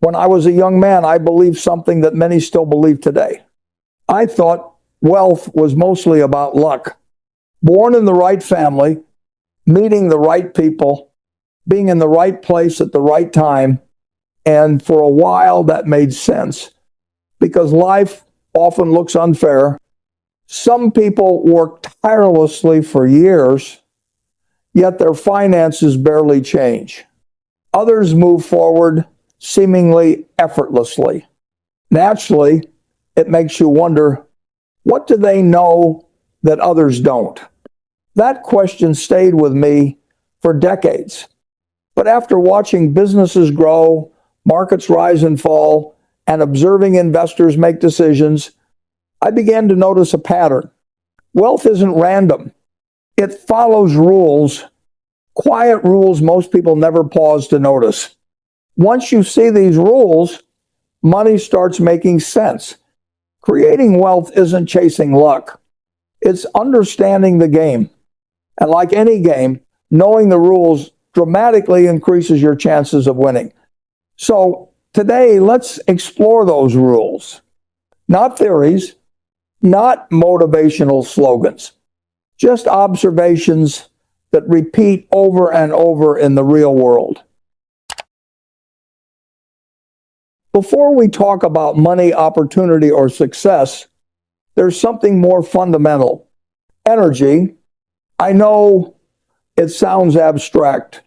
When I was a young man, I believed something that many still believe today. I thought wealth was mostly about luck. Born in the right family, meeting the right people, being in the right place at the right time, and for a while that made sense because life often looks unfair. Some people work tirelessly for years, yet their finances barely change. Others move forward seemingly effortlessly. Naturally, it makes you wonder, what do they know that others don't? That question stayed with me for decades. But after watching businesses grow, markets rise and fall, and observing investors make decisions, I began to notice a pattern. Wealth isn't random. It follows rules, quiet rules most people never pause to notice. Once you see these rules, money starts making sense. Creating wealth isn't chasing luck. It's understanding the game. And like any game, knowing the rules dramatically increases your chances of winning. So today, let's explore those rules. Not theories, not motivational slogans, just observations that repeat over and over in the real world. Before we talk about money, opportunity, or success, there's something more fundamental. Energy. I know it sounds abstract,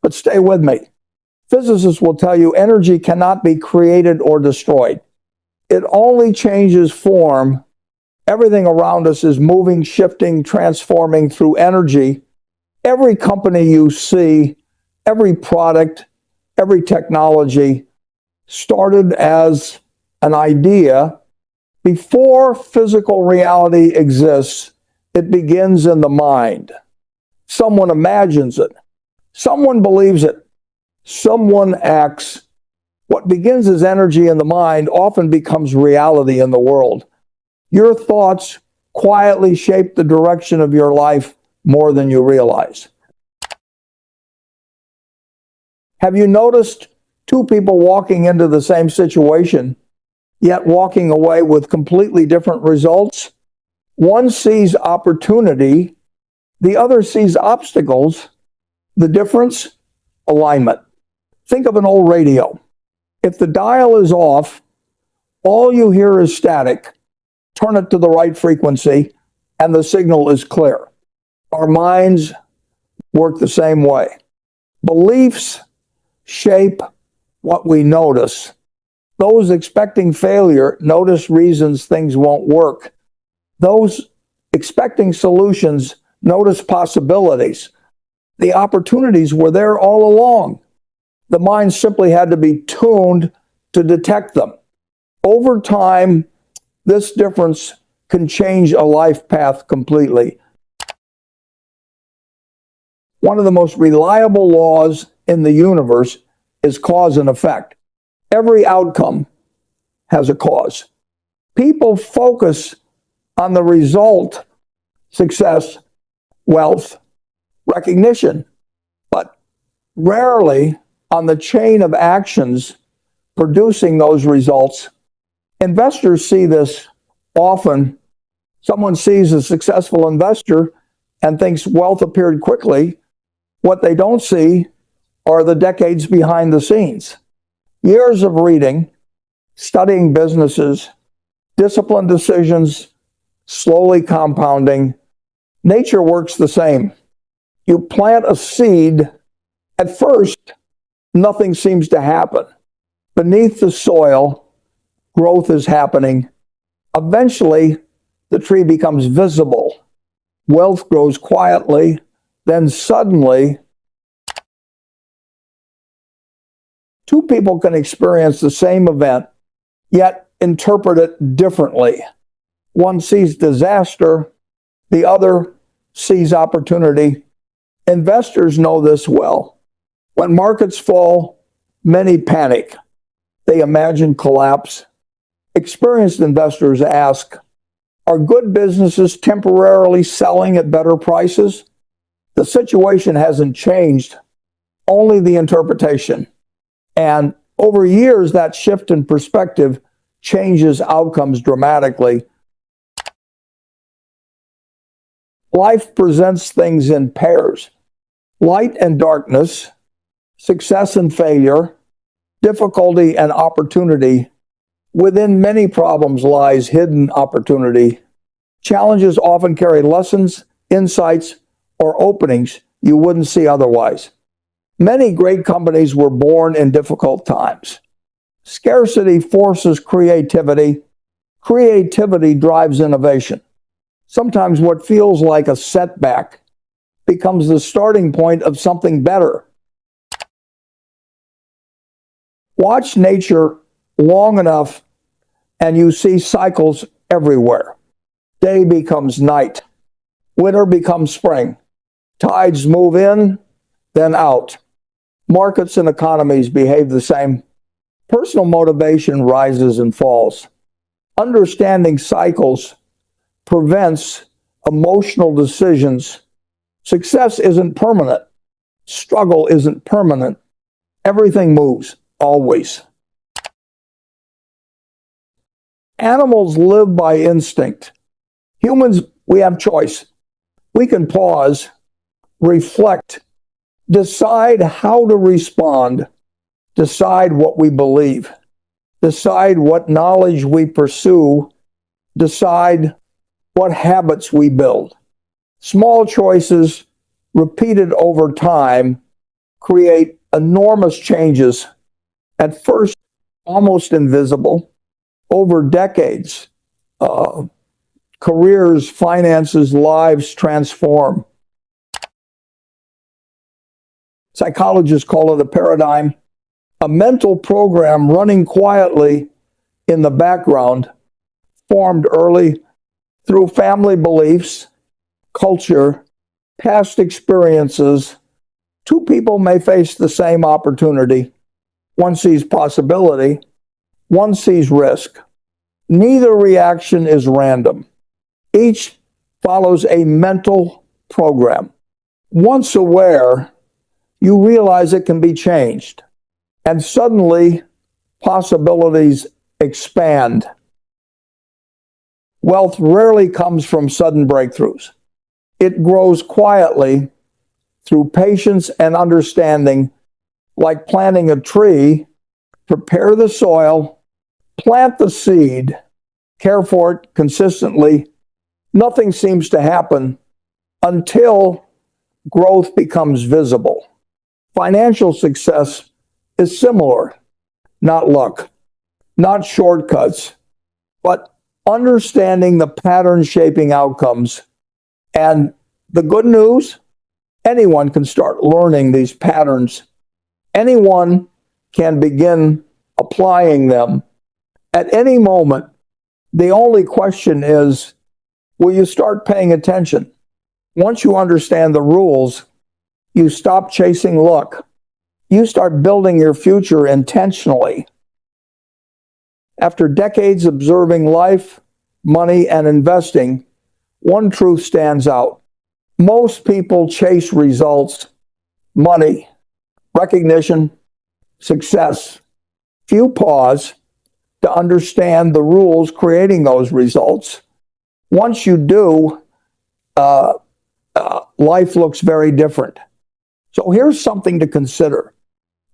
but stay with me. Physicists will tell you energy cannot be created or destroyed. It only changes form. Everything around us is moving, shifting, transforming through energy. Every company you see, every product, every technology started as an idea. Before physical reality exists, it begins in the mind. Someone imagines it. Someone believes it. Someone acts. What begins as energy in the mind often becomes reality in the world. Your thoughts quietly shape the direction of your life more than you realize. Have you noticed two people walking into the same situation, yet walking away with completely different results? One sees opportunity, the other sees obstacles. The difference? Alignment. Think of an old radio. If the dial is off, all you hear is static. Turn it to the right frequency, and the signal is clear. Our minds work the same way. Beliefs shape what we notice. Those expecting failure notice reasons things won't work. Those expecting solutions notice possibilities. The opportunities were there all along. The mind simply had to be tuned to detect them. Over time, this difference can change a life path completely. One of the most reliable laws in the universe is cause and effect. Every outcome has a cause. People focus on the result, success, wealth, recognition, but rarely on the chain of actions producing those results. Investors see this often. Someone sees a successful investor and thinks wealth appeared quickly. What they don't see are the decades behind the scenes. Years of reading, studying businesses, disciplined decisions, slowly compounding. Nature works the same. You plant a seed. At first, nothing seems to happen. Beneath the soil, growth is happening. Eventually, the tree becomes visible. Wealth grows quietly. Then suddenly, two people can experience the same event, yet interpret it differently. One sees disaster, the other sees opportunity. Investors know this well. When markets fall, many panic. They imagine collapse. Experienced investors ask, are good businesses temporarily selling at better prices? The situation hasn't changed, only the interpretation. And Over years, that shift in perspective changes outcomes dramatically. Life presents things in pairs: light and darkness, success and failure, difficulty and opportunity. Within many problems lies hidden opportunity. Challenges often carry lessons, insights, or openings you wouldn't see otherwise. Many great companies were born in difficult times. Scarcity forces creativity. Creativity drives innovation. Sometimes what feels like a setback becomes the starting point of something better. Watch nature long enough and you see cycles everywhere. Day becomes night. Winter becomes spring. Tides move in, then out. Markets and economies behave the same. Personal motivation rises and falls. Understanding cycles prevents emotional decisions. Success isn't permanent. Struggle isn't permanent. Everything moves, always. Animals live by instinct. Humans, we have choice. We can pause, reflect, decide how to respond, decide what we believe, decide what knowledge we pursue, decide what habits we build. Small choices repeated over time create enormous changes, at first almost invisible. Over decades, careers, finances, lives transform. Psychologists call it a paradigm, a mental program running quietly in the background, formed early through family beliefs, culture, past experiences. Two people may face the same opportunity. One sees possibility, one sees risk. Neither reaction is random. Each follows a mental program. Once aware, you realize it can be changed, and suddenly possibilities expand. Wealth rarely comes from sudden breakthroughs. It grows quietly through patience and understanding, like planting a tree. Prepare the soil, plant the seed, care for it consistently. Nothing seems to happen until growth becomes visible. Financial success is similar, not luck, not shortcuts, but understanding the pattern shaping outcomes. And the good news, anyone can start learning these patterns. Anyone can begin applying them at any moment. The only question is, will you start paying attention? Once you understand the rules, you stop chasing luck. You start building your future intentionally. After decades observing life, money, and investing, one truth stands out. Most people chase results, money, recognition, success. Few pause to understand the rules creating those results. Once you do, life looks very different. So here's something to consider.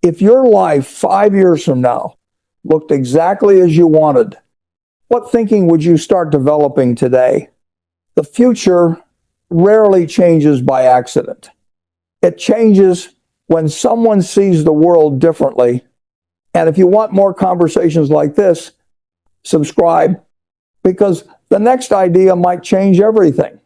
If your life 5 years from now looked exactly as you wanted, what thinking would you start developing today? The future rarely changes by accident. It changes when someone sees the world differently. And if you want more conversations like this, subscribe, because the next idea might change everything.